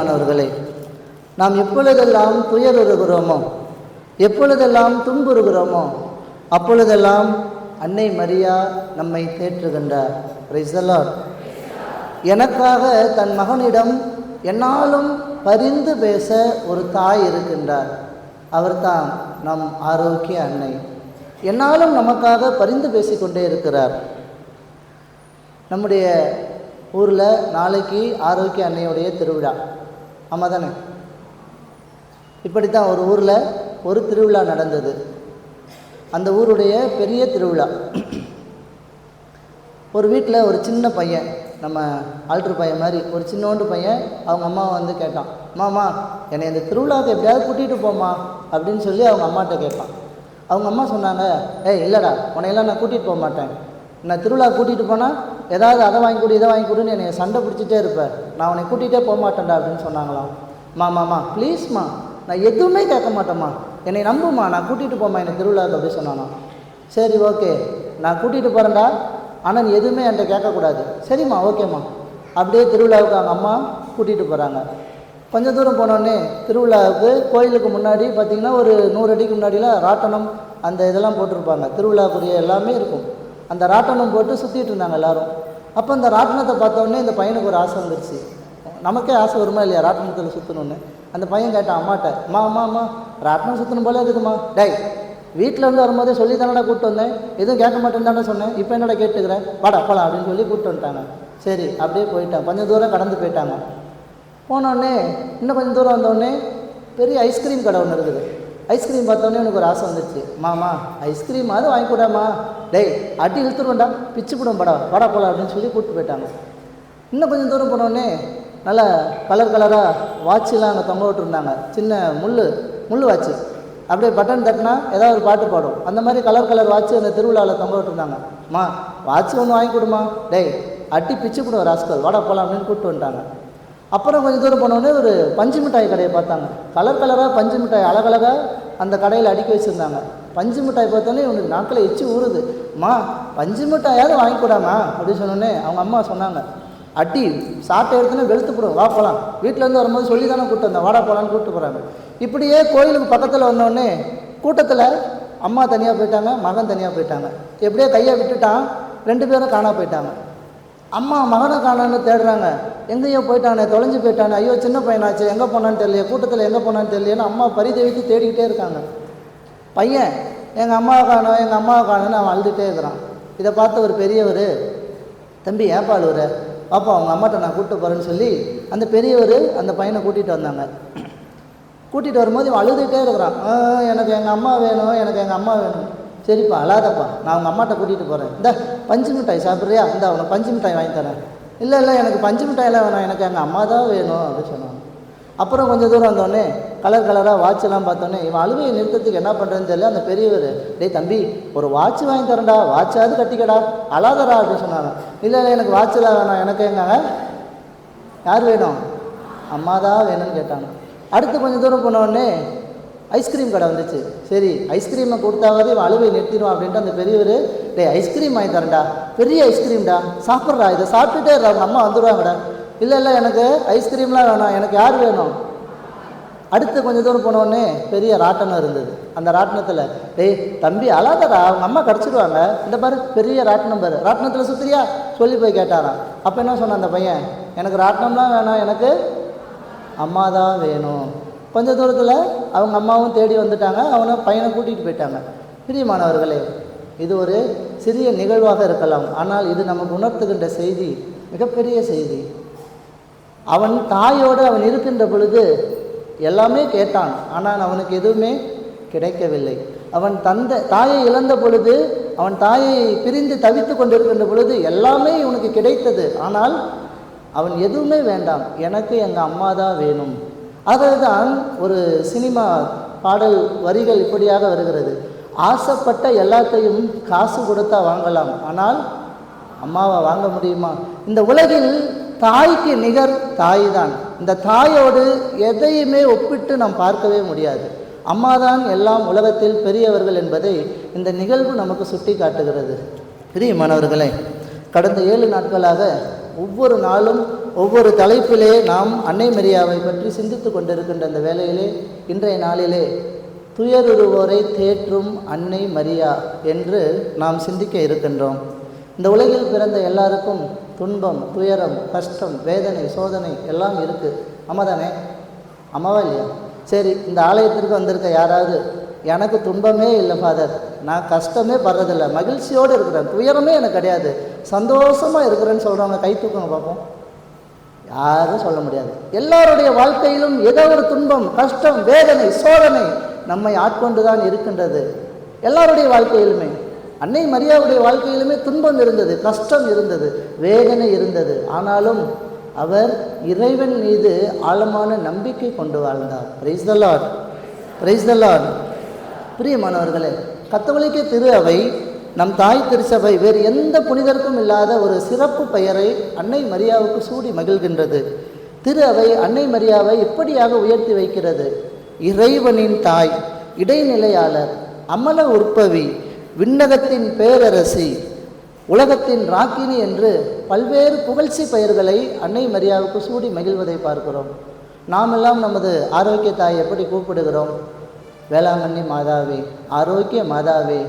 மாணவர்களே, நாம் எப்பொழுதெல்லாம் துயருறுகிறோமோ, எப்பொழுதெல்லாம் துன்புறுகிறோமோ, அப்பொழுதெல்லாம் அன்னை மரியா நம்மை தேற்றுகின்றார். Price the Lord. எனக்காக தன் மகனிடம் என்னாலும் பரிந்து பேச ஒரு தாய் இருக்கின்றார். அவர்தான் நம் ஆரோக்கிய அன்னை. என்னாலும் நமக்காக பரிந்து பேசிக்கொண்டே இருக்கிறார். நம்முடைய ஊரில் நாளைக்கு ஆரோக்கிய அன்னையுடைய திருவிழா. ஆமாம் தானே? இப்படித்தான் ஒரு ஊரில் ஒரு திருவிழா நடந்தது. அந்த ஊருடைய பெரிய திருவிழா. ஒரு வீட்டில் ஒரு சின்ன பையன், நம்ம ஆல்ட்ரு பையன் மாதிரி ஒரு சின்னோண்டு பையன் அவங்க அம்மாவை வந்து கேட்டான், மாமா என்னை இந்த திருவிழாவுக்கு எப்படியாவது கூட்டிகிட்டு போமா அப்படின்னு சொல்லி அவங்க அம்மாட்ட கேட்பான். அவங்க அம்மா சொன்னாங்க, ஏய் இல்லைடா, உன்னையெல்லாம் நான் கூட்டிகிட்டு போக மாட்டேன். நான் திருவிழா கூட்டிகிட்டு போனால் ஏதாவது அதை வாங்கி கொடு இதை வாங்கி கொடுன்னு என்னை சண்டை பிடிச்சிட்டே இருப்பேன், நான் உன்னை கூட்டிகிட்டே போக மாட்டேன்டா அப்படின்னு சொன்னாங்களாம். மாமாம்மா ப்ளீஸ்மா, நான் எதுவுமே கேட்க மாட்டேம்மா, என்னை நம்புமா, நான் கூட்டிகிட்டு போமா என்னை திருவிழாவுக்கு அப்படி சொன்னானா. சரி ஓகே, நான் கூட்டிகிட்டு போகிறேன்டா, ஆனால் நீ எதுவுமே என்கிட்ட கேட்கக்கூடாது. சரிம்மா ஓகேம்மா. அப்படியே திருவிழாவுக்கு அவங்க அம்மா கூட்டிகிட்டு போகிறாங்க. கொஞ்சம் தூரம் போனோடனே திருவிழாவுக்கு கோயிலுக்கு முன்னாடி பார்த்திங்கன்னா ஒரு 100 அடிக்கு முன்னாடியில் ராட்டனம் அந்த இதெல்லாம் போட்டிருப்பாங்க. திருவிழாக்குரிய எல்லாமே இருக்கும். அந்த ராட்டனம் போட்டு சுற்றிட்டு இருந்தாங்க எல்லோரும். அப்போ அந்த ராட்டனத்தை பார்த்தோன்னே இந்த பையனுக்கு ஒரு ஆசை வந்துருச்சு. நமக்கே ஆசை வருமா இல்லையா ராட்டனத்தில் சுற்றணுன்னு. அந்த பையன் கேட்டான் அம்மாட்ட, அம்மா ராட்டனம் சுற்றணும் போல இருக்குதுமா. டேய், வீட்டில் இருந்து வரும்போதே சொல்லி தானடா கூப்பிட்டு வந்தேன், எதுவும் கேட்க மாட்டேன்னு தானே சொன்னேன், இப்போ என்னடா கேட்டுக்கிறேன், வாடா போகலாம் அப்படின்னு சொல்லி கூப்பிட்டு வந்துட்டாங்க. சரி அப்படியே போயிட்டான். கொஞ்சம் தூரம் கடந்து போயிட்டாங்க. போனோடனே இன்னும் கொஞ்சம் தூரம் வந்தோடனே பெரிய ஐஸ்கிரீம் கடை ஒன்று இருக்குது. ஐஸ்கிரீம் பார்த்தோன்னே எனக்கு ஒரு ஆசை வந்துச்சு. மாமா ஐஸ்கிரீம் அது வாங்கி கூடாமா, டேய் அடி இழுத்துருவேண்டா, பிச்சு போடும் படா வடா போகலாம் அப்படின்னு சொல்லி கூப்பிட்டு போயிட்டாங்க. இன்னும் கொஞ்சம் தூரம் போனோடனே நல்லா கலராக வாட்செலாம் அங்கே தொங்க விட்டுருந்தாங்க. சின்ன முள் வாட்சு, அப்படியே பட்டன் தட்டினா ஏதாவது ஒரு பாட்டு பாடும். அந்த மாதிரி கலர் வாட்சு அந்த திருவிழாவில் தொங்க விட்டுருந்தாங்க. வாட்சு ஒன்று வாங்கி கொடுமா, டேய் அட்டி பிச்சு போடும் ராஸ்கல், வடை போகலாம் அப்படின்னு கூப்பிட்டு வந்துட்டாங்க. அப்புறம் கொஞ்சம் தூரம் போனோடனே ஒரு பஞ்சு மிட்டாய் கடையை பார்த்தாங்க. கலராக பஞ்சு மிட்டாய் அழகழகாக அந்த கடையில் அடுக்கி வச்சுருந்தாங்க. பஞ்சு மிட்டாய் பார்த்தோன்னே இவனுக்கு நாக்கில் எச்சு ஊறுது. பஞ்சு மிட்டாயாவது வாங்கி கூடாமா அப்படின்னு சொன்னோடனே அவங்க அம்மா சொன்னாங்க, அட்டி சாப்பிட்ட எடுத்துன்னு வெளுத்து போடும், வா போகலாம், வீட்டிலேருந்து வரும்போது சொல்லி தானே கூப்பிட்டு வந்தேன், வாடா போகலான்னு கூப்பிட்டு போகிறாங்க. இப்படியே கோயிலுக்கு பக்கத்தில் வந்தோடனே கூட்டத்தில் அம்மா தனியாக போயிட்டாங்க, மகன் தனியாக போயிட்டாங்க. எப்படியே கையை விட்டுட்டான், 2 பேரும் காணா போயிட்டாங்க. அம்மா மகனை காணான்னு தேடுறாங்க, எங்கேயோ போயிட்டானே, தொலைஞ்சு போயிட்டானே, ஐயோ சின்ன பையனாச்சு, எங்கே போனான்னு தெரியலையே, கூட்டத்தில் எங்கே போனான்னு தெரியலையேன்னு அம்மா பரிதவித்து தேடிக்கிட்டே இருக்காங்க. பையன் எங்கள் அம்மாவை காணோன்னு அவன் அழுதுகிட்டே இருக்கிறான். இதை பார்த்து ஒரு பெரியவர், தம்பி ஏப்பா அழுவுற, பாப்பா அவங்க அம்மாட்ட நான் கூப்பிட்டு போகிறேன்னு சொல்லி அந்த பெரியவர் அந்த பையனை கூட்டிகிட்டு வந்தாங்க. கூட்டிகிட்டு வரும்போது இவன் அழுதுகிட்டே இருக்கிறான். எனக்கு எங்கள் அம்மா வேணும். சரிப்பா அழாதப்பா, நான் அவங்க அம்மாட்ட கூட்டிகிட்டு போகிறேன், இந்த பஞ்சு மிட்டாய் சாப்பிட்றியா, இந்த அவனை பஞ்சு மிட்டாய் வாங்கி தரேன். இல்லை எனக்கு பஞ்சு மிட்டாயெல்லாம் வேணாம், எனக்கு எங்கள் அம்மா தான் வேணும் அப்படின்னு சொன்னாங்க. அப்புறம் கொஞ்சம் தூரம் வந்தோடனே கலராக வாட்செல்லாம் பார்த்தோன்னே இவன் அழுவையை நிறுத்தத்துக்கு என்ன பண்ணுறதுன்னு தெரியல. அந்த பெரியவர், டேய் தம்பி ஒரு வாட்ச் வாங்கி தரேன்டா, வாட்சாவது கட்டிக்கடா, அழாதரா அப்படின்னு சொன்னாங்க. இல்லை எனக்கு வாட்செல்லாம் வேணாம், எனக்கு யார் வேணும், அம்மா தான் வேணும்னு கேட்டாங்க. அடுத்து கொஞ்சம் தூரம் போனோடனே ஐஸ்கிரீம் கடை வந்துச்சு. சரி ஐஸ்கிரீமை கொடுத்தாவது இவன் அழுவை நிறுத்திடுவான் அப்படின்ட்டு அந்த பெரியவர், டேய் ஐஸ்கிரீம் வாங்கி தரேன்டா, பெரிய ஐஸ்கிரீம்டா, சாப்பிட்றா, இதை சாப்பிட்டுட்டே அவங்க அம்மா வந்துடுவாங்கடா. இல்லை எனக்கு ஐஸ்கிரீம்லாம் வேணாம், எனக்கு யார் வேணும். அடுத்து கொஞ்சம் தூரம் போனோடனே பெரிய ராட்டனம் இருந்தது. அந்த ராட்டனத்தில், டேய் தம்பி அழாதடா, அவங்க அம்மா கிடச்சிடுவாங்க, இந்த பாரு பெரிய ராட்டனம் பாரு, ராட்டனத்தில் சுற்றுறியா சொல்லி போய் கேட்டாரான். அப்போ என்ன சொன்னான் அந்த பையன், எனக்கு ராட்டனம்லாம் வேணாம், எனக்கு அம்மா தான் வேணும். கொஞ்சம் தூரத்தில் அவங்க அம்மாவும் தேடி வந்துட்டாங்க, பையனை கூட்டிகிட்டு போயிட்டாங்க. பிரியமானவர்களே, இது ஒரு சிறிய நிகழ்வாக இருக்கலாம், ஆனால் இது நமக்கு உணர்த்துகின்ற செய்தி மிகப்பெரிய செய்தி. அவன் தாயோடு அவன் இருக்கின்ற பொழுது எல்லாமே கேட்டான், ஆனால் அவனுக்கு எதுவுமே கிடைக்கவில்லை. அவன் தாயை இழந்த பொழுது, அவன் தாயை பிரிந்து தவித்து கொண்டிருக்கின்ற பொழுது எல்லாமே இவனுக்கு கிடைத்தது, ஆனால் அவன் எதுவுமே வேண்டாம், எனக்கு எங்கள் அம்மா தான் வேணும். அதுதான் ஒரு சினிமா பாடல் வரிகள் இப்படியாக வருகிறது, ஆசைப்பட்ட எல்லாத்தையும் காசு கொடுத்தா வாங்கலாம், ஆனால் அம்மாவை வாங்க முடியுமா? இந்த உலகில் தாய்க்கு நிகர் தாய் தான். இந்த தாயோடு எதையுமே ஒப்பிட்டு நாம் பார்க்கவே முடியாது. அம்மாதான் எல்லாம் உலகத்தில் பெரியவர்கள் என்பதை இந்த நிகழ்வு நமக்கு சுட்டி காட்டுகிறது. பிரியமானவர்களே, கடந்த 7 நாட்களாக ஒவ்வொரு நாளும் ஒவ்வொரு தலைப்பிலே நாம் அன்னை மரியாவை பற்றி சிந்தித்து கொண்டிருக்கின்ற அந்த வேளையிலே இன்றைய நாளிலே துயருறுவோரை தேற்றும் அன்னை மரியா என்று நாம் சிந்திக்க இருக்கின்றோம். இந்த உலகில் பிறந்த எல்லாருக்கும் துன்பம், துயரம், கஷ்டம், வேதனை, சோதனை எல்லாம் இருக்குது. அம்மா தானே? அம்மாவா இல்லையா? சரி, இந்த ஆலயத்திற்கு வந்திருக்க யாராவது எனக்கு துன்பமே இல்லை ஃபாதர், நான் கஷ்டமே படுறதில்லை, மகிழ்ச்சியோடு இருக்கிறேன், துயரமே எனக்கு கிடையாது, சந்தோஷமாக இருக்கிறேன்னு சொல்கிறவங்க கை தூக்குங்க பார்ப்போம். யாரும் சொல்ல முடியாது. எல்லாருடைய வாழ்க்கையிலும் ஏதோ ஒரு துன்பம், கஷ்டம், வேதனை, சோதனை நம்மை ஆட்கொண்டு தான் இருக்கின்றது. எல்லாருடைய வாழ்க்கையிலுமே, அன்னை மரியாவுடைய வாழ்க்கையிலுமே துன்பம் இருந்தது, கஷ்டம் இருந்தது, வேதனை இருந்தது. ஆனாலும் அவர் இறைவன் மீது ஆழமான நம்பிக்கை கொண்டு வாழ்ந்தார். Price the Lord, praise the Lord. பிரியமானவர்களே, கத்தோலிக்க திரு அவை, நம் தாய் திருச்சபை வேறு எந்த புனிதருக்கும் இல்லாத ஒரு சிறப்பு பெயரை அன்னை மரியாவுக்கு சூடி மகிழ்கின்றது. திரு அவை அன்னை மரியாவை இப்படியாக உயர்த்தி வைக்கிறது: இறைவனின் தாய், இடைநிலையாளர், அமல உற்பவி, விண்ணகத்தின் பேரரசி, உலகத்தின் ராக்கினி என்று பல்வேறு புகழ்ச்சி பெயர்களை அன்னை மரியாவுக்கு சூடி மகிழ்வதை பார்க்கிறோம். நாமெல்லாம் நமது ஆரோக்கிய தாய் எப்படி கூப்பிடுகிறோம்? வேளாங்கண்ணி மாதாவே, ஆரோக்கிய மாதாவே,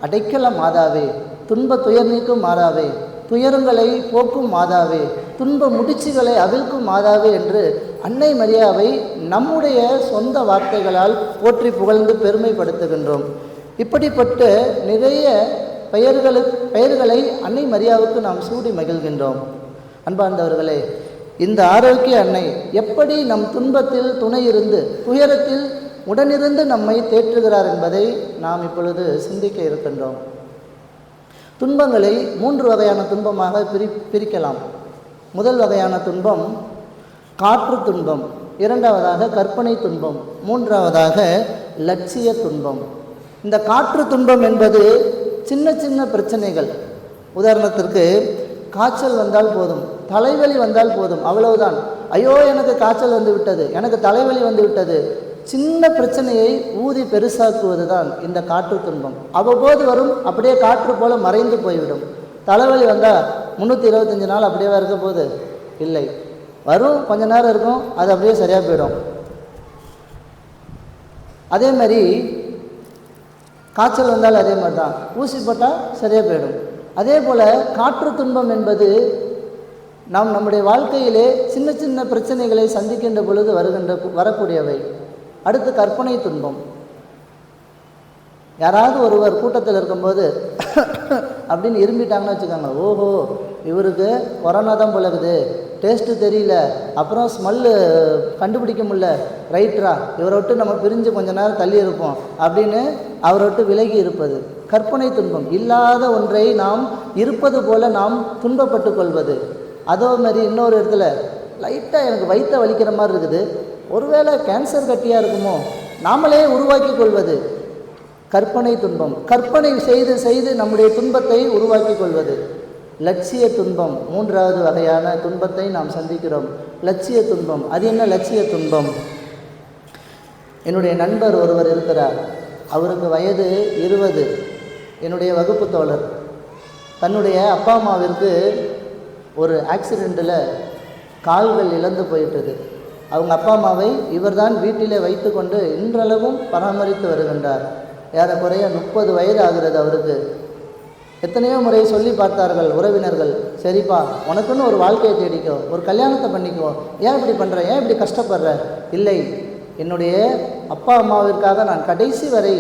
அடைக்கல மாதாவே, துன்ப துயர் நீக்கும் மாதாவே, துயரங்களை போக்கும் மாதாவே, துன்ப முடிச்சுகளை அவிழ்க்கும் மாதாவே என்று அன்னை மரியாவை நம்முடைய சொந்த வார்த்தைகளால் போற்றி புகழ்ந்து பெருமைப்படுத்துகின்றோம். இப்படிப்பட்ட நிறைய பெயர்களை அன்னை மரியாவுக்கு நாம் சூடி மகிழ்கின்றோம். அன்பார்ந்தவர்களே, இந்த ஆரோக்கிய அன்னை எப்படி நம் துன்பத்தில் துணை இருந்து, துயரத்தில் உடனிருந்து நம்மை தேற்றுகிறார் என்பதை நாம் இப்பொழுது சிந்திக்க இருக்கின்றோம். துன்பங்களை 3 வகையான துன்பமாக பிரிக்கலாம். முதல் வகையான துன்பம் காற்று துன்பம், இரண்டாவதாக கற்பனை துன்பம், மூன்றாவதாக லட்சிய துன்பம். இந்த காற்று துன்பம் என்பது சின்ன சின்ன பிரச்சனைகள். உதாரணத்திற்கு காய்ச்சல் வந்தால் போதும், தலைவலி வந்தால் போதும், அவ்வளவுதான். ஐயோ, எனக்கு காய்ச்சல் வந்து விட்டது, எனக்கு தலைவலி வந்து விட்டது. சின்ன பிரச்சனையை ஊதி பெருசாக்குவது தான் இந்த காற்று துன்பம். அவ்வப்போது வரும், அப்படியே காற்று போல மறைந்து போய்விடும். தலைவலி வந்தால் 325 நாள் அப்படியே இருக்க போது இல்லை, வரும், கொஞ்ச நேரம் இருக்கும், அது அப்படியே சரியாக போயிடும். அதே மாதிரி காய்ச்சல் வந்தால் அதே மாதிரி தான், ஊசி போட்டால் சரியாக போயிடும். அதே போல் காற்று துன்பம் என்பது நாம் நம்முடைய வாழ்க்கையிலே சின்ன சின்ன பிரச்சனைகளை சந்திக்கின்ற பொழுது வரக்கூடியவை. அடுத்து கற்பனை துன்பம். யாராவது ஒருவர் கூட்டத்தில் இருக்கும்போது அப்படின்னு இரும்பிட்டாங்கன்னு வச்சுக்கோங்க, ஓஹோ இவருக்கு கொரோனா தான் போலகுது, டேஸ்ட்டு தெரியல, அப்புறம் ஸ்மெல்லு கண்டுபிடிக்க முடியல, ரைட்ரா, இவரை விட்டு நம்ம பிரிஞ்சு கொஞ்ச நேரம் தள்ளி இருப்போம் அப்படின்னு அவரை விட்டு விலகி இருப்பது கற்பனை துன்பம். இல்லாத ஒன்றை நாம் இருப்பது போல நாம் துன்பப்பட்டு கொள்வது. அதே மாதிரி இன்னொரு இடத்துல லைட்டாக எனக்கு வயிற்றை வலிக்கிற மாதிரி இருக்குது, ஒருவேளை கேன்சர் கட்டியாக இருக்குமோ, நாமளே உருவாக்கி கொள்வது கற்பனை துன்பம். கற்பனை செய்து செய்து நம்முடைய துன்பத்தை உருவாக்கி கொள்வது லட்சிய துன்பம். 3வது வகையான துன்பத்தை நாம் சந்திக்கிறோம், லட்சிய துன்பம். அது என்ன லட்சிய துன்பம்? என்னுடைய நண்பர் ஒருவர் இருக்கிறார், அவருக்கு வயது 20, என்னுடைய வகுப்பு தோழர். தன்னுடைய அப்பா அம்மாவிற்கு ஒரு ஆக்சிடெண்ட்டில் கால்கள் இழந்து போயிட்டது. அவங்க அப்பா அம்மாவை இவர்தான் வீட்டிலே வைத்து கொண்டு இன்றளவும் பராமரித்து வருகின்றார். ஏறக்குறைய 30 வயது ஆகிறது அவருக்கு. எத்தனையோ முறை சொல்லி பார்த்தார்கள் உறவினர்கள், சரிப்பா உனக்குன்னு ஒரு வாழ்க்கையை தேடிக்கோ, ஒரு கல்யாணத்தை பண்ணிக்கோ, ஏன் இப்படி பண்ணுற, ஏன் இப்படி கஷ்டப்படுற? இல்லை, என்னுடைய அப்பா அம்மாவிற்காக நான் கடைசி வரை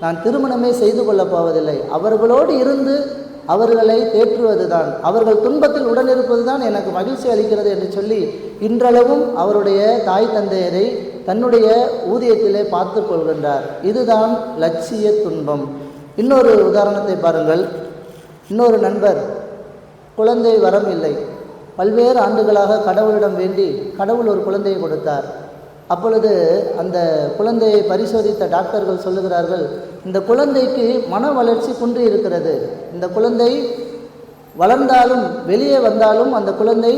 நான் திருமணமே செய்து கொள்ளப் போவதில்லை, அவர்களோடு இருந்து அவர்களை தேற்றுவது தான், அவர்கள் துன்பத்தில் உடனிருப்பது தான் எனக்கு மகிழ்ச்சி அளிக்கிறது என்று சொல்லி இன்றளவும் அவருடைய தாய் தந்தையரை தன்னுடைய ஊதியத்திலே பார்த்து கொள்கின்றார். இதுதான் லட்சிய துன்பம். இன்னொரு உதாரணத்தை பாருங்கள். இன்னொரு நண்பர், குழந்தை வரம் இல்லை, பல்வேறு ஆண்டுகளாக கடவுளிடம் வேண்டி கடவுள் ஒரு குழந்தையை கொடுத்தார். அப்பொழுது அந்த குழந்தையை பரிசோதித்த டாக்டர்கள் சொல்லுகிறார்கள், இந்த குழந்தைக்கு மன வளர்ச்சி குன்றி இருக்கிறது, இந்த குழந்தை வளர்ந்தாலும் வெளியே வந்தாலும் அந்த குழந்தை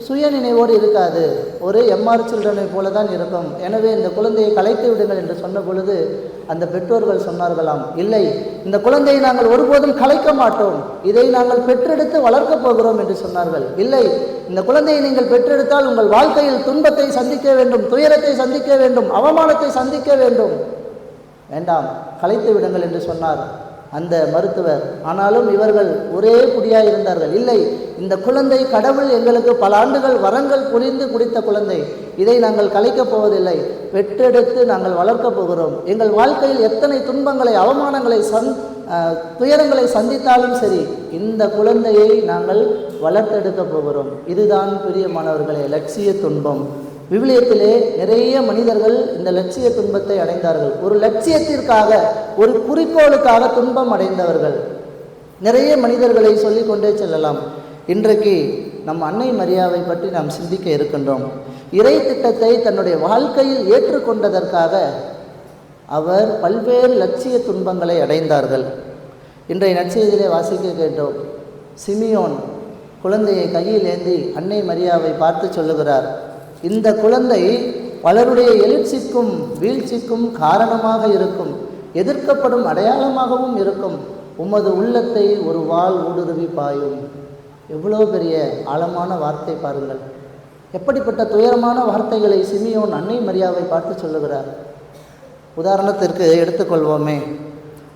சுயநினைவோடு இருக்காது, ஒரு எம்ஆர் சில்ட்ரனை போல தான் இருக்கும். எனவே இந்த குழந்தையை கலைத்து விடுங்கள் என்று சொன்ன பொழுது அந்த பெற்றோர்கள் சொன்னார்களாம், இல்லை, இந்த குழந்தையை நாங்கள் ஒருபோதும் கலைக்க மாட்டோம், இதை நாங்கள் பெற்றெடுத்து வளர்க்கப் போகிறோம் என்று சொன்னார்கள். இல்லை, இந்த குழந்தையை நீங்கள் பெற்றெடுத்தால் உங்கள் வாழ்க்கையில் துன்பத்தை சந்திக்க வேண்டும், துயரத்தை சந்திக்க வேண்டும், அவமானத்தை சந்திக்க வேண்டும், வேண்டாம், கலைத்து விடுங்கள் என்று சொன்னார் அந்த மருத்துவர். ஆனாலும் இவர்கள் ஒரே குடியாக இருந்தார்கள். இல்லை, இந்த குழந்தை கடவுள் எங்களுக்கு பல ஆண்டுகள் வரங்கள் பொழிந்து குடித்த குழந்தை, இதை நாங்கள் கலைக்கப் போவதில்லை, பெற்றெடுத்து நாங்கள் வளர்க்கப் போகிறோம். எங்கள் வாழ்க்கையில் எத்தனை துன்பங்களை, அவமானங்களை, துயரங்களை சந்தித்தாலும் சரி, இந்த குழந்தையை நாங்கள் வளர்த்தெடுக்கப் போகிறோம். இதுதான் பிரியமானவர்களே லட்சிய துன்பம். விவிலியத்திலே நிறைய மனிதர்கள் இந்த லட்சிய துன்பத்தை அடைந்தார்கள். ஒரு லட்சியத்திற்காக, ஒரு குறிக்கோளுக்காக துன்பம் அடைந்தவர்கள் நிறைய மனிதர்களை சொல்லிக் கொண்டே செல்லலாம். இன்றைக்கு நம் அன்னை மரியாவை பற்றி நாம் சிந்திக்க இருக்கின்றோம். இறை திட்டத்தை தன்னுடைய வாழ்க்கையில் ஏற்றுக்கொண்டதற்காக அவர் பல்வேறு லட்சிய துன்பங்களை அடைந்தார்கள். இன்றைய நற்செய்தியிலே வாசிக்க கேட்டோம். சிமியோன் குழந்தையை கையில் ஏந்தி அன்னை மரியாவை பார்த்து சொல்லுகிறார், இந்த குழந்தை பலருடைய எழுச்சிக்கும் வீழ்ச்சிக்கும் காரணமாக இருக்கும், எதிர்க்கப்படும் அடையாளமாகவும் இருக்கும், உமது உள்ளத்தை ஒரு வாள் ஊடுருவி பாயும். எவ்வளோ பெரிய ஆழமான வார்த்தை பாருங்கள். எப்படிப்பட்ட துயரமான வார்த்தைகளை சிமியோன் அன்னை மரியாவை பார்த்து சொல்லுகிறார். உதாரணத்திற்கு எடுத்துக்கொள்வோமே,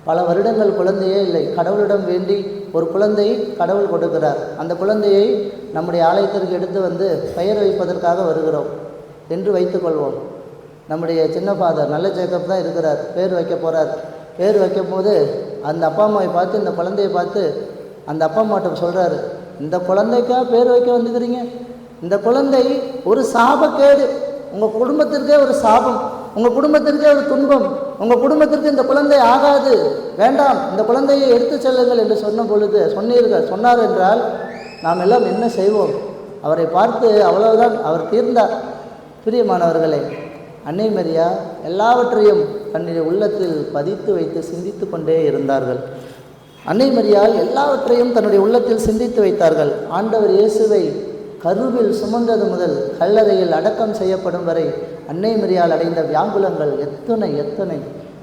பல வருடங்கள் குழந்தையே இல்லை, கடவுளிடம் வேண்டி ஒரு குழந்தை கடவுள் கொடுக்கிறார். அந்த குழந்தையை நம்முடைய ஆலயத்திற்கு எடுத்து வந்து பெயர் வைப்பதற்காக வருகிறோம் என்று வைத்துக்கொள்வோம். நம்முடைய சின்ன ஃபாதர் நல்ல ஜேக்கப் தான் இருக்கிறார், பேர் வைக்க போகிறார். பேர் வைக்கும் போது அந்த அப்பா அம்மாவை பார்த்து, இந்த குழந்தையை பார்த்து அந்த அப்பா அம்மாட்ட சொல்கிறாரு, இந்த குழந்தைக்கா பேர் வைக்க வந்துக்கிறீங்க? இந்த குழந்தை ஒரு சாபக்கேடு, உங்கள் குடும்பத்திற்கே ஒரு சாபம், உங்கள் குடும்பத்திற்கே ஒரு துன்பம், உங்கள் குடும்பத்திற்கு இந்த குழந்தை ஆகாது, வேண்டாம், இந்த குழந்தையை எடுத்து செல்லுங்கள் என்று சொன்ன பொழுது சொன்னார் என்றால் நாம் எல்லாம் என்ன செய்வோம்? அவரை பார்த்து அவ்வளவுதான், அவர் தீர்ந்தார். பிரியமானவர்களே, அன்னை மரியா எல்லாவற்றையும் தன்னுடைய உள்ளத்தில் பதித்து வைத்து சிந்தித்து கொண்டே இருந்தார்கள். அன்னை மரியாள் எல்லாவற்றையும் தன்னுடைய உள்ளத்தில் சிந்தித்து வைத்தார்கள். ஆண்டவர் இயேசுவை கருவில் சுமந்தது முதல் கல்லறையில் அடக்கம் செய்யப்படும் வரை அன்னை மரியாள் அடைந்த வியாகுலங்கள் எத்தனை எத்தனை,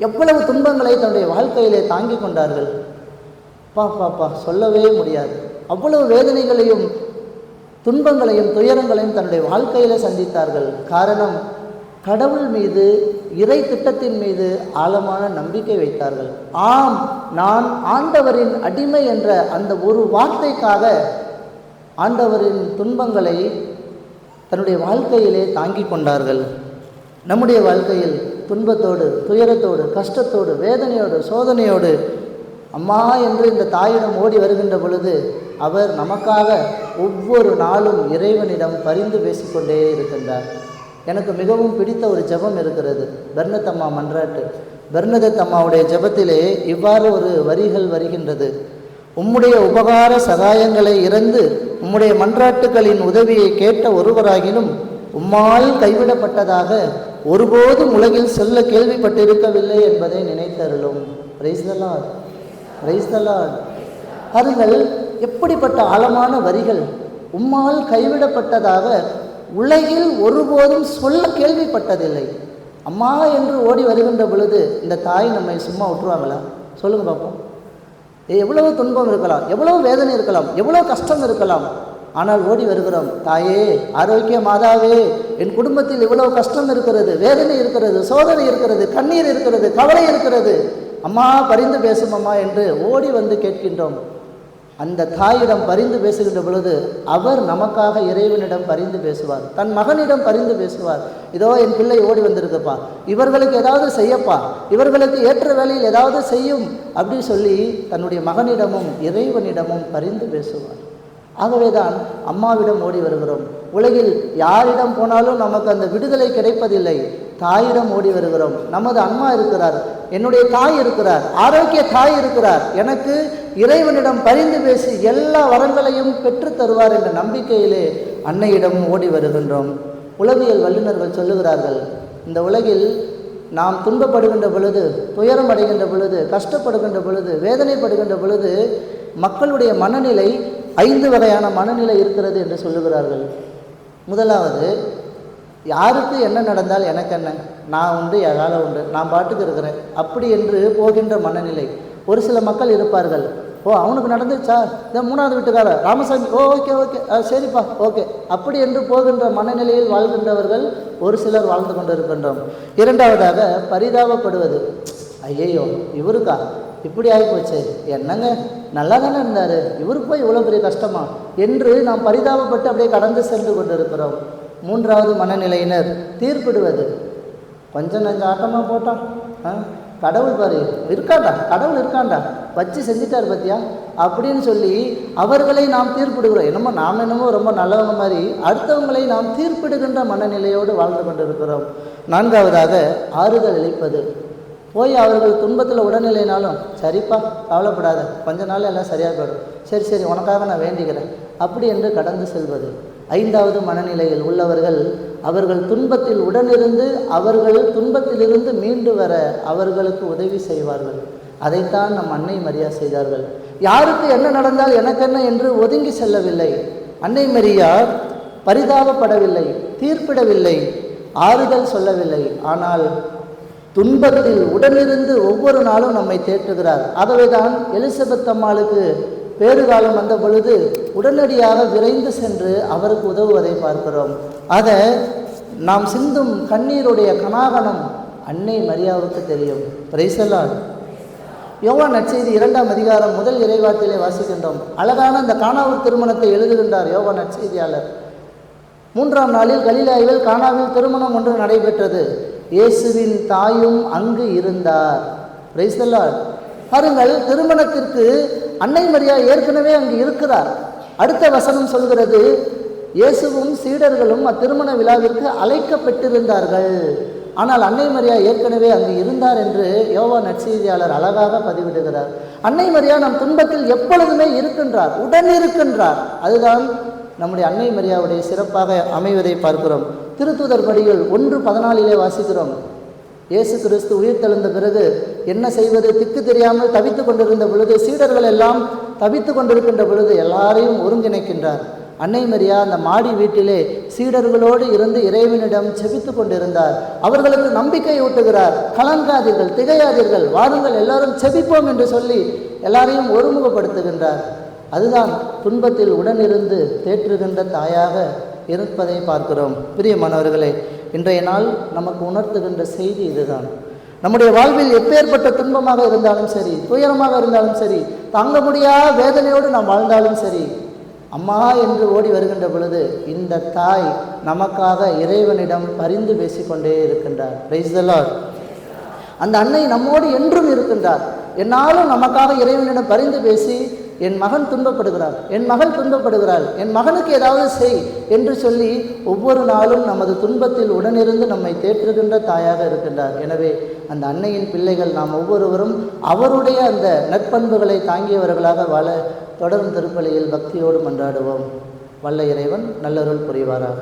எவ்வளவு துன்பங்களை தன்னுடைய வாழ்க்கையிலே தாங்கி கொண்டார்கள். பாப்பா சொல்லவே முடியாது. அவ்வளவு வேதனைகளையும் துன்பங்களையும் துயரங்களையும் தன்னுடைய வாழ்க்கையிலே சந்தித்தார்கள். காரணம், கடவுள் மீது, இறை திட்டத்தின் மீது ஆழமான நம்பிக்கை வைத்தார்கள். ஆம், நான் ஆண்டவரின் அடிமை என்ற அந்த ஒரு வார்த்தைக்காக ஆண்டவரின் துன்பங்களை தன்னுடைய வாழ்க்கையிலே தாங்கி கொண்டார்கள். நம்முடைய வாழ்க்கையில் துன்பத்தோடு, துயரத்தோடு, கஷ்டத்தோடு, வேதனையோடு, சோதனையோடு அம்மா என்று இந்த தாயிடம் ஓடி வருகின்ற பொழுது அவர் நமக்காக ஒவ்வொரு நாளும் இறைவனிடம் பரிந்து பேசிக்கொண்டே இருக்கின்றார். எனக்கு மிகவும் பிடித்த ஒரு ஜெபம் இருக்கிறது, பெர்னதம்மா மன்றாட்டு. பெர்னதம்மாவுடைய ஜெபத்திலே இவ்வாறு ஒரு வரிகள் வருகின்றது: உம்முடைய உபகார சகாயங்களை இறந்து உம்முடைய மன்றாட்டுகளின் உதவியை கேட்ட ஒருவராகினும் உம்மால் கைவிடப்பட்டதாக ஒருபோதும் உலகில் சொல்ல கேள்விப்பட்டிருக்கவில்லை என்பதை நினைத்தருளும். Praise the Lord, praise the Lord. பாருங்கள், எப்படிப்பட்ட ஆழமான வரிகள். உம்மால் கைவிடப்பட்டதாக உலகில் ஒருபோதும் சொல்ல கேள்விப்பட்டதில்லை. அம்மா என்று ஓடி வருகின்ற பொழுது இந்த தாய் நம்மை சும்மா விட்டுருவாங்களா? சொல்லுங்க பார்ப்போம். எவ்வளவு துன்பம் இருக்கலாம், எவ்வளவு வேதனை இருக்கலாம், எவ்வளவு கஷ்டம் இருக்கலாம், ஆனால் ஓடி வருகிறோம். தாயே, ஆரோக்கிய மாதாவே, என் குடும்பத்தில் இவ்வளவு கஷ்டம் இருக்கிறது, வேதனை இருக்கிறது, சோதனை இருக்கிறது, கண்ணீர் இருக்கிறது, கவலை இருக்கிறது, அம்மா பரிந்து பேசும் அம்மா என்று ஓடி வந்து கேட்கின்றோம். அந்த தாயிடம் பரிந்து பேசுகின்ற பொழுது அவர் நமக்காக இறைவனிடம் பரிந்து பேசுவார், தன் மகனிடம் பரிந்து பேசுவார். இதோ என் பிள்ளை ஓடி வந்திருக்குப்பா, இவர்களுக்கு ஏதாவது செய்யப்பா, இவர்களுக்கு ஏற்ற வேலையில் ஏதாவது செய்யும் அப்படி சொல்லி தன்னுடைய மகனிடமும் இறைவனிடமும் பரிந்து பேசுவார். ஆகவேதான் அம்மாவிடம் ஓடி வருகிறோம். உலகில் யாரிடம் போனாலும் நமக்கு அந்த விடுதலை கிடைப்பதில்லை. தாயிடம் ஓடி வருகிறோம். நமது அம்மா இருக்கிறார், என்னுடைய தாய் இருக்கிறார், ஆரோக்கிய தாய் இருக்கிறார், எனக்கு இறைவனிடம் பரிந்து பேசி எல்லா வரங்களையும் பெற்று தருவார் என்ற நம்பிக்கையிலே அன்னையிடம் ஓடி வருகின்றோம். உளவியல் வல்லுநர்கள் சொல்லுகிறார்கள், இந்த உலகில் நாம் துன்பப்படுகின்ற பொழுது, துயரம் அடைகின்ற பொழுது, கஷ்டப்படுகின்ற பொழுது, வேதனைப்படுகின்ற பொழுது மக்களுடைய மனநிலை 5 வகையான மனநிலை இருக்கிறது என்று சொல்லுகிறார்கள். முதலாவது, யாருக்கு என்ன நடந்தால் எனக்கு என்ன, நான் உண்டு என் வேலை உண்டு, நான் பாட்டுக்கு இருக்கிறேன் அப்படி என்று போகின்ற மனநிலை. ஒரு சில மக்கள் இருப்பார்கள், ஓ அவனுக்கு நடந்துச்சா, இந்த 3வது வீட்டுக்காரர் ராமசாமி, ஓ ஓகே ஓகே சரிப்பா ஓகே அப்படி என்று போகின்ற மனநிலையில் வாழ்கின்றவர்கள் ஒரு சிலர் வாழ்ந்து கொண்டு இருக்கின்றோம். இரண்டாவதாக, பரிதாபப்படுவது. ஐயையோ இவருக்கா இப்படி ஆகிப்போச்சு, என்னங்க நல்லா தானே இருந்தார், இவருக்கு போய் இவ்வளோ பெரிய கஷ்டமா என்று நாம் பரிதாபப்பட்டு அப்படியே கடந்து சென்று கொண்டு இருக்கிறோம். மூன்றாவது மனநிலையினர் தீர்ப்பிடுவது. கொஞ்சம் நஞ்சம் ஆட்டமாக போட்டான், கடவுள் பாரு இருக்காண்டா, கடவுள் இருக்காண்டா, வச்சு செஞ்சிட்டார் பத்தியா அப்படின்னு சொல்லி அவர்களை நாம் தீர்ப்பிடுகிறோம். என்னமோ ரொம்ப நல்லவங்க மாதிரி அடுத்தவங்களை நாம் தீர்ப்பிடுகின்ற மனநிலையோடு வாழ்ந்து கொண்டு இருக்கிறோம். நான்காவதாக, ஆறுதல் அளிப்பது. போய் அவர்கள் துன்பத்தில் உடல்நிலைனாலும், சரிப்பா கவலைப்படாத, கொஞ்ச நாள் எல்லாம் சரியாக போயிடும், சரி சரி உனக்காக நான் வேண்டிக்கிறேன் அப்படி என்று கடந்து செல்வது. ஐந்தாவது மனநிலையில் உள்ளவர்கள், அவர்கள் துன்பத்தில் உடனிருந்து அவர்கள் துன்பத்திலிருந்து மீண்டு வர அவர்களுக்கு உதவி செய்வார்கள். அதைத்தான் நம் அன்னை மரியா செய்தார்கள். யாருக்கு என்ன நடந்தால் எனக்கென்ன என்று ஒதுங்கி செல்லவில்லை. அன்னை மரியா பரிதாபப்படவில்லை, தீர்ப்பிடவில்லை, ஆறுதல் சொல்லவில்லை. ஆனால் துன்பத்தில் உடனிருந்து ஒவ்வொரு நாளும் நம்மை தேற்றுகிறார். ஆகவே தான் எலிசபெத் அம்மாளுக்கு பேறுகாலம் வந்த பொழுது உடனடியாக விரைந்து சென்று அவருக்கு உதவுவதை பார்க்கிறோம். ஆக நாம் சிந்தும் கண்ணீருடைய கனாகனம் அன்னை மரியாவுக்கு தெரியும். Price the Lord. யோவான் நற்செய்தி 2ஆம் அதிகாரம் முதல் இறைவாக்கிலே வாசிக்கின்றோம். அழகான அந்த கானாவூர் திருமணத்தை எழுதுகின்றார் யோவான் நற்செய்தியாளர். 3ஆம் நாளில் கலிலேயாவில் கானாவில் திருமணம் ஒன்று நடைபெற்றது. இயேசுவின் தாயும் அங்கு இருந்தார். Price the Lord. பாருங்கள், திருமணத்திற்கு அன்னை மரியா ஏற்கனவே அங்கு இருக்கிறார். அடுத்த வசனம் சொல்கிறது, இயேசுவும் சீடர்களும் அத்திருமண விழாவிற்கு அழைக்கப்பட்டிருந்தார்கள். ஆனால் அன்னை மரியா ஏற்கனவே அங்கு இருந்தார் என்று யோவான் நற்செய்தியாளர் அழகாக பதிவிடுகிறார். அன்னை மரியா நம் துன்பத்தில் எப்பொழுதுமே இருக்கின்றார், உடன் இருக்கின்றார். அதுதான் நம்முடைய அன்னை மரியாவுடைய சிறப்பாக அமைவதை பார்க்கிறோம். திருத்தூதர் பணிகள் 1:14 வாசிக்கிறோம். இயேசு கிறிஸ்து உயிர் தெழுந்த பிறகு என்ன செய்வது திக்கு தெரியாமல் தவித்து கொண்டிருந்த பொழுது, சீடர்கள் எல்லாம் தவித்து கொண்டிருக்கின்ற பொழுது எல்லாரையும் ஒருங்கிணைக்கின்றார். அன்னை மரியா அந்த மாடி வீட்டிலே சீடர்களோடு இருந்து இறைவனிடம் செபித்து கொண்டிருந்தார். அவர்களுக்கு நம்பிக்கை ஊட்டுகிறார். கலங்காதீர்கள், திகையாதீர்கள், வாருங்கள் எல்லாரும் செபிப்போம் என்று சொல்லி எல்லாரையும் ஒருமுகப்படுத்துகின்றார். அதுதான் துன்பத்தில் உடனிருந்து தேற்றுகின்ற தாயாக இருப்பதை பார்க்கிறோம். பிரியமானவர்களே, இன்றைய நாள் நமக்கு உணர்த்துகின்ற செய்தி இதுதான். நம்முடைய வாழ்வில் எப்பேற்பட்ட துன்பமாக இருந்தாலும் சரி, துயரமாக இருந்தாலும் சரி, தாங்க முடியாத வேதனையோடு நாம் வாழ்ந்தாலும் சரி, அம்மா என்று ஓடி வருகின்ற பொழுது இந்த தாய் நமக்காக இறைவனிடம் பரிந்து பேசிக்கொண்டே இருக்கின்றார். Price the Lord. அந்த அன்னை நம்மோடு என்றும் இருக்கின்றார். என்னாலும் நமக்காக இறைவனிடம் பரிந்து பேசி, என் மகன் துன்பப்படுகிறார், என் மகள் துன்பப்படுகிறாள், என் மகனுக்கு ஏதாவது செய் என்று சொல்லி ஒவ்வொரு நாளும் நமது துன்பத்தில் உடனிருந்து நம்மை தேற்றுகின்ற தாயாக இருக்கின்றார். எனவே அந்த அன்னையின் பிள்ளைகள் நாம் ஒவ்வொருவரும் அவருடைய அந்த நற்பண்புகளை தாங்கியவர்களாக வாழ தொடரும் திருப்பலியில் பக்தியோடு மன்றாடுவோம். வல்ல இறைவன் நல்லருள் புரிவாராக.